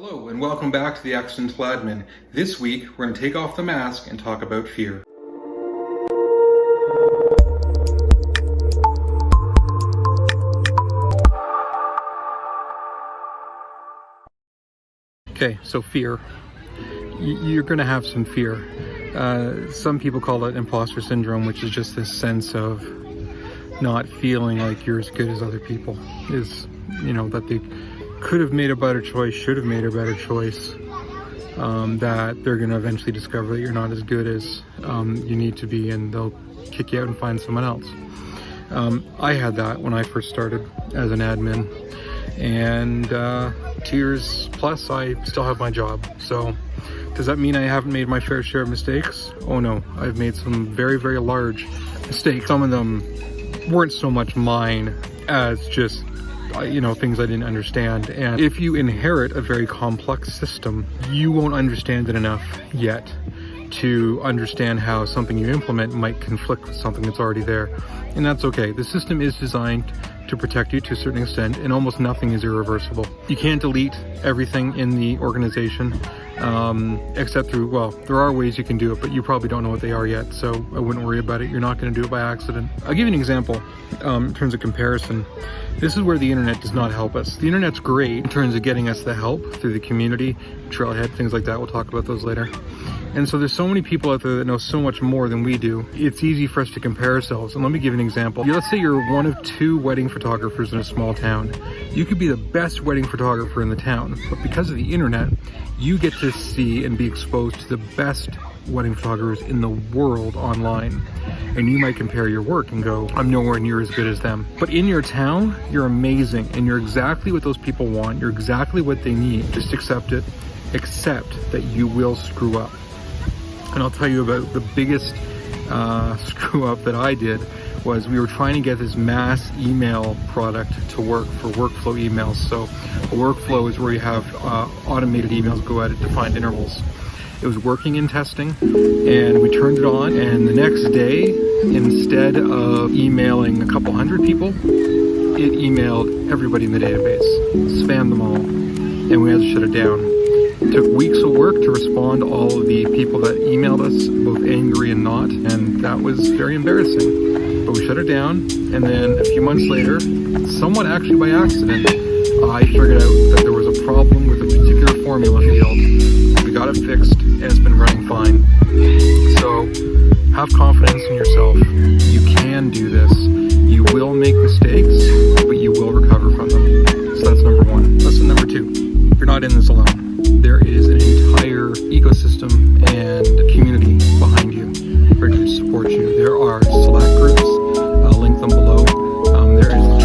Hello and welcome back to the Accidental Admin. This week we're going to take off the mask and talk about fear. Okay, so fear. You're going to have some fear. Some people call it imposter syndrome, which is just this sense of not feeling like you're as good as other people. That they could have made a better choice, should have made a better choice, that they're going to eventually discover that you're not as good as you need to be, and they'll kick you out and find someone else. I had that when I first started as an admin, and 2 years plus I still have my job. So does that mean I haven't made my fair share of mistakes? Oh no, I've made some very, very large mistakes. Some of them weren't so much mine as just things I didn't understand. And if you inherit a very complex system, you won't understand it enough yet to understand how something you implement might conflict with something that's already there. And that's okay. The system is designed to protect you to a certain extent, and almost nothing is irreversible. You can't delete everything in the organization, except through, there are ways you can do it, but you probably don't know what they are yet, so I wouldn't worry about it. You're not going to do it by accident. I'll give you an example in terms of comparison. This is where the internet does not help us. The internet's great in terms of getting us the help through the community, Trailhead, things like that. We'll talk about those later. And so there's so many people out there that know so much more than we do. It's easy for us to compare ourselves. And let me give you an example. Let's say you're one of 2 wedding photographers in a small town. You could be the best wedding photographer in the town, but because of the internet, you get to see and be exposed to the best wedding photographers in the world online. And you might compare your work and go, I'm nowhere near as good as them. But in your town, you're amazing, and you're exactly what those people want. You're exactly what they need. Just accept it. Accept that you will screw up. And I'll tell you about the biggest screw up that I did. Was we were trying to get this mass email product to work for workflow emails. So a workflow is where you have automated emails go at at defined intervals. It was working in testing, and we turned it on, and the next day, instead of emailing a couple hundred people, it emailed everybody in the database, spammed them all, and we had to shut it down. It took weeks of work to respond to all of the people that emailed us, both angry and not, and that was very embarrassing. But we shut it down, and then a few months later, somewhat actually by accident, I figured out that there was a problem with a particular formula field. We got it fixed, and it's been running fine. So have confidence in yourself. You can do this. You will make mistakes, but you will recover from them. So that's number 1. Lesson number 2, you're not in this alone. There is an entire ecosystem and community behind you ready to support you. There are Slack groups. I'll link them below. There is the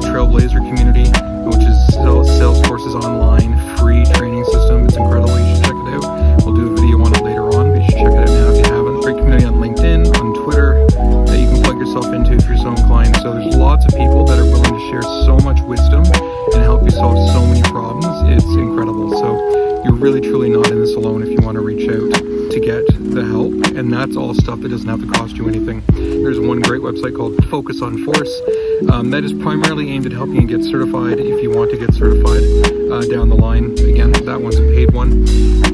Trailblazer community, which is Salesforce's online free training system. It's incredible. You should check it out. We'll do a video on it later on, but you should check it out now if you haven't. Great community on LinkedIn, on Twitter, that you can plug yourself into if you're so inclined. So there's lots of people that are willing to share so much wisdom and help you solve so many problems. It's incredible. So you're really truly not in this alone if you want to reach out to get the help, and that's all stuff that doesn't have to cost you anything. There's one great website called Focus on Force that is primarily aimed at helping you get certified if you want to get certified down the line. Again, that one's a paid one.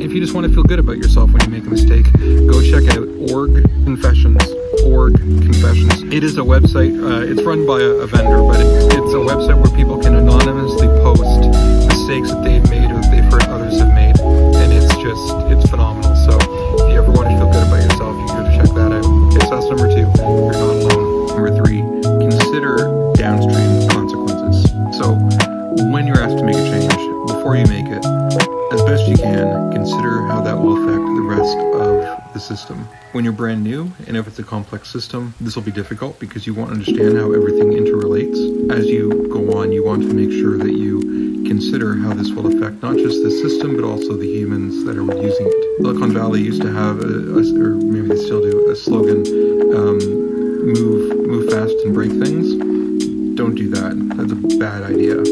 If you just want to feel good about yourself when you make a mistake, go check out Org Confessions. It is a website, it's run by a vendor, but it's a website where people can anonymously post mistakes that they've made or that they've heard others have made, and it's phenomenal. So if you ever want to feel good about yourself, you can go check that out. Okay, so that's number 2, you're not alone. Number 3, consider downstream consequences. So when you're asked to make a change, before you make it, as best you can, consider how that will affect the rest of the system. When you're brand new, and if it's a complex system, this will be difficult because you won't understand how everything interrelates. As you go on, you want to make sure that you consider how this will affect not just the system, but also the humans that are using it. Silicon Valley used to have, or maybe they still do, a slogan, move fast and break things. Don't do that. That's a bad idea.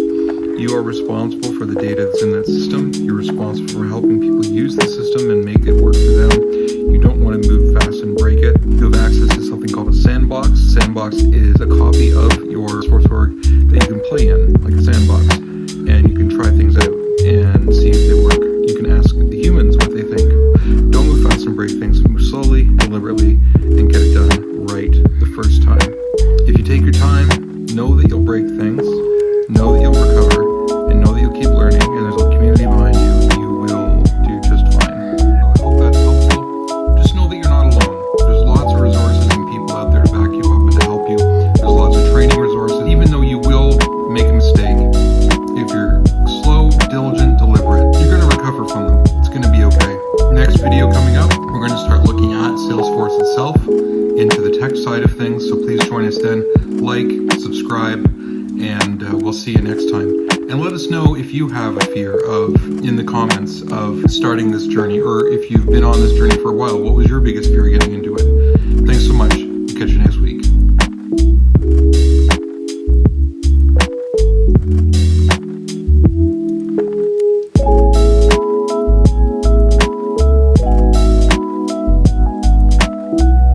You are responsible for the data that's in that system. You're responsible for helping people use the system and make it work for them. You don't want to move fast and break it. You have access to something called a sandbox. Sandbox is a copy of your Salesforce org that you can play in, like a sandbox. And you can try things out and see if they have a fear of in the comments of starting this journey, or if you've been on this journey for a while, what was your biggest fear getting into it?